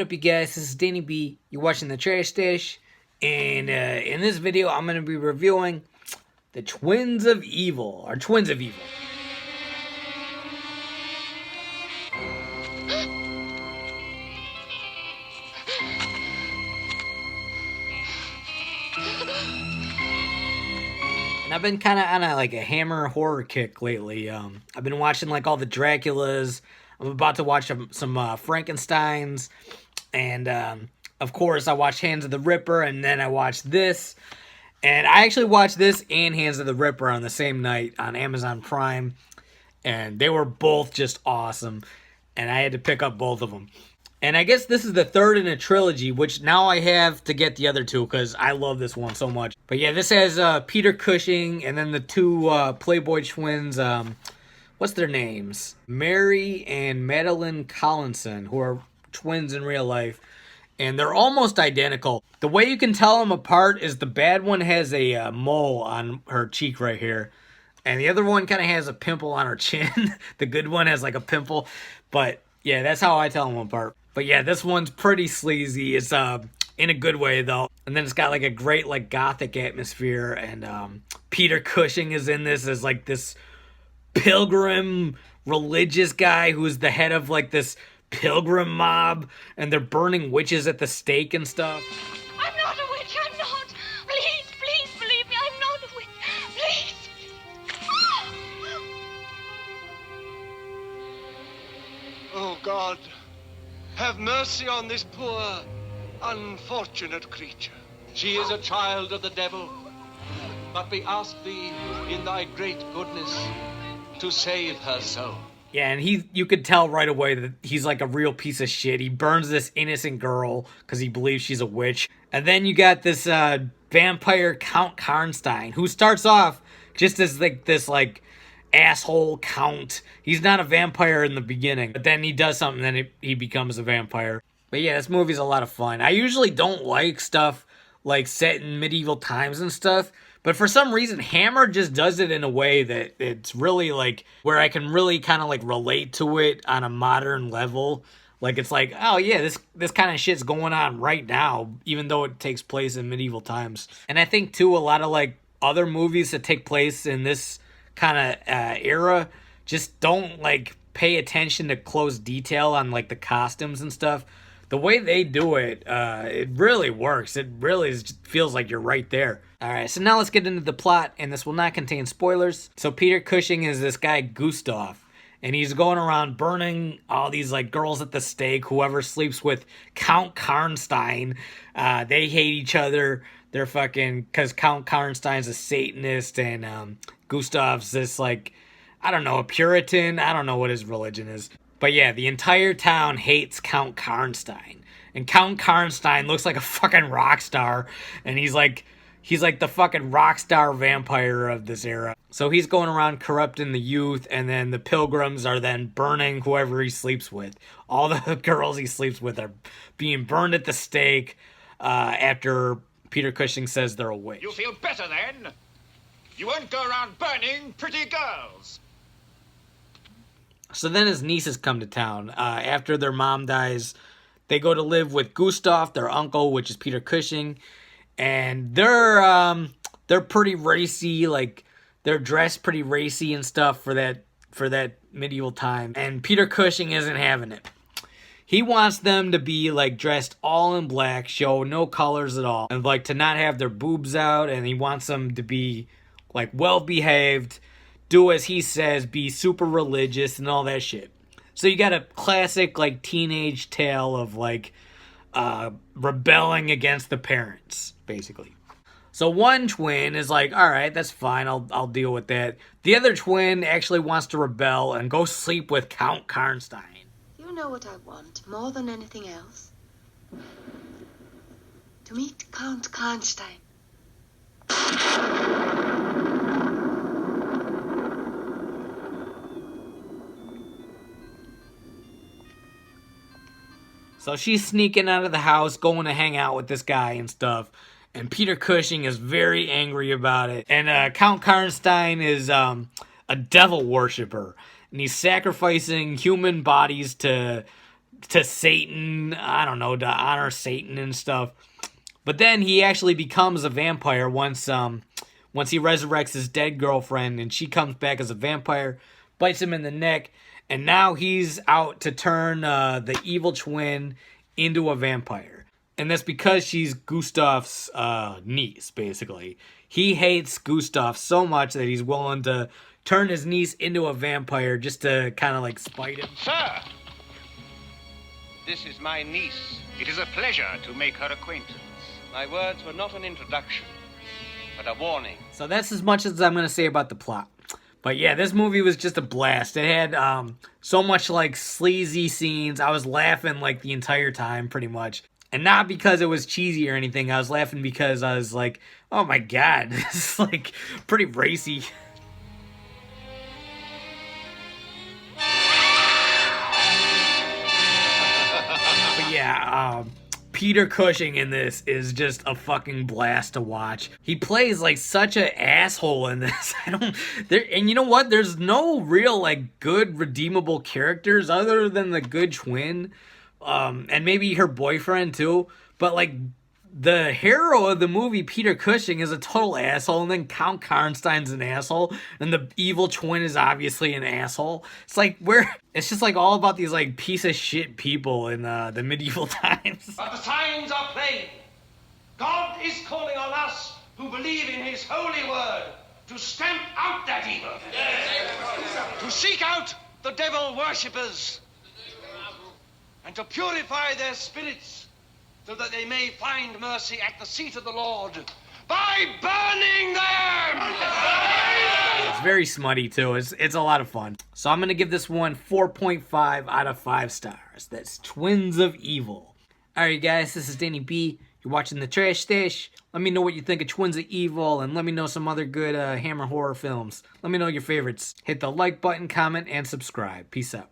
What up, you guys? This is Danny B. You're watching The Trash Dish, and in this video, I'm going to be reviewing the Twins of Evil, or Twins of Evil. And I've been kind of on a Hammer horror kick lately. I've been watching all the Draculas. I'm about to watch some Frankensteins, and of course I watched Hands of the Ripper, and then I watched this. And I actually watched this and Hands of the Ripper on the same night on Amazon Prime, and they were both just awesome, and I had to pick up both of them. And I guess this is the third in a trilogy, which now I have to get the other two because I love this one so much. But yeah, this has Peter Cushing and then the two Playboy twins. What's their names? Mary and Madeline Collinson, who are twins in real life. And they're almost identical. The way you can tell them apart is the bad one has a mole on her cheek right here. And the other one kind of has a pimple on her chin. The good one has a pimple. But yeah, that's how I tell them apart. But yeah, this one's pretty sleazy. It's in a good way though. And then it's got a great gothic atmosphere. And Peter Cushing is in this as this pilgrim religious guy who's the head of this pilgrim mob, and they're burning witches at the stake and stuff. I'm not a witch, I'm not. Please believe me, I'm not a witch. Please. Oh God, have mercy on this poor, unfortunate creature. She is a child of the devil, but we ask thee in thy great goodness to save her soul. Yeah, and you could tell right away that he's a real piece of shit. He burns this innocent girl because he believes she's a witch. And then you got this vampire Count Karnstein, who starts off just as this asshole count. He's not a vampire in the beginning, but then he does something, and then he becomes a vampire. But yeah, this movie's a lot of fun. I usually don't like stuff set in medieval times and stuff, but for some reason, Hammer just does it in a way that it's really where I can really kind of relate to it on a modern level. It's oh yeah, this kind of shit's going on right now, even though it takes place in medieval times. And I think too, a lot of other movies that take place in this kind of era just don't pay attention to close detail on the costumes and stuff. The way they do it, it really works. It really feels like you're right there. All right, so now let's get into the plot, and this will not contain spoilers. So Peter Cushing is this guy, Gustav, and he's going around burning all these girls at the stake, whoever sleeps with Count Karnstein. They hate each other. They're fucking, because Count Karnstein's a Satanist, and Gustav's this I don't know, a Puritan. I don't know what his religion is. But yeah, the entire town hates Count Karnstein. And Count Karnstein looks like a fucking rock star. And he's the fucking rock star vampire of this era. So he's going around corrupting the youth, and then the pilgrims are then burning whoever he sleeps with. All the girls he sleeps with are being burned at the stake after Peter Cushing says they're a witch. You feel better then? You won't go around burning pretty girls. So then his nieces come to town. After their mom dies, they go to live with Gustav, their uncle, which is Peter Cushing. And they're pretty racy, they're dressed pretty racy and stuff for that medieval time. And Peter Cushing isn't having it. He wants them to be dressed all in black, show no colors at all, and to not have their boobs out, and he wants them to be well behaved, do as he says, be super religious and all that shit. So you got a classic teenage tale of rebelling against the parents, basically. So one twin is all right, that's fine, I'll deal with that. The other twin actually wants to rebel and go sleep with Count Karnstein. You know what I want more than anything else? To meet Count Karnstein. So she's sneaking out of the house, going to hang out with this guy and stuff. And Peter Cushing is very angry about it. And Count Karnstein is a devil worshiper. And he's sacrificing human bodies to to Satan. I don't know, to honor Satan and stuff. But then he actually becomes a vampire once he resurrects his dead girlfriend, and she comes back as a vampire, bites him in the neck, and now he's out to turn the evil twin into a vampire. And that's because she's Gustav's niece, basically. He hates Gustav so much that he's willing to turn his niece into a vampire just to kind of like spite him. Sir, this is my niece. It is a pleasure to make her acquaintance. My words were not an introduction, but a warning. So that's as much as I'm going to say about the plot. But yeah, this movie was just a blast. It had so much like sleazy scenes. I was laughing like the entire time pretty much. And not because it was cheesy or anything. I was laughing because I was like, oh my god, this is like pretty racy. But yeah, Peter Cushing in this is just a fucking blast to watch. He plays like such an asshole in this. And you know what? There's no real like good redeemable characters other than the good twin, and maybe her boyfriend too. But like the hero of the movie, Peter Cushing, is a total asshole, and then Count Karnstein's an asshole, and the evil twin is obviously an asshole. It's like it's just like all about these like piece of shit people in the medieval times. But the signs are plain. God is calling on us who believe in his holy word to stamp out that evil. To seek out the devil worshippers and to purify their spirits so that they may find mercy at the seat of the Lord by burning them! It's very smutty too. It's a lot of fun. So I'm gonna give this one 4.5 out of 5 stars. That's Twins of Evil. Alright guys, this is Danny B. You're watching the Trash Stash. Let me know what you think of Twins of Evil, and let me know some other good Hammer horror films. Let me know your favorites. Hit the like button, comment, and subscribe. Peace out.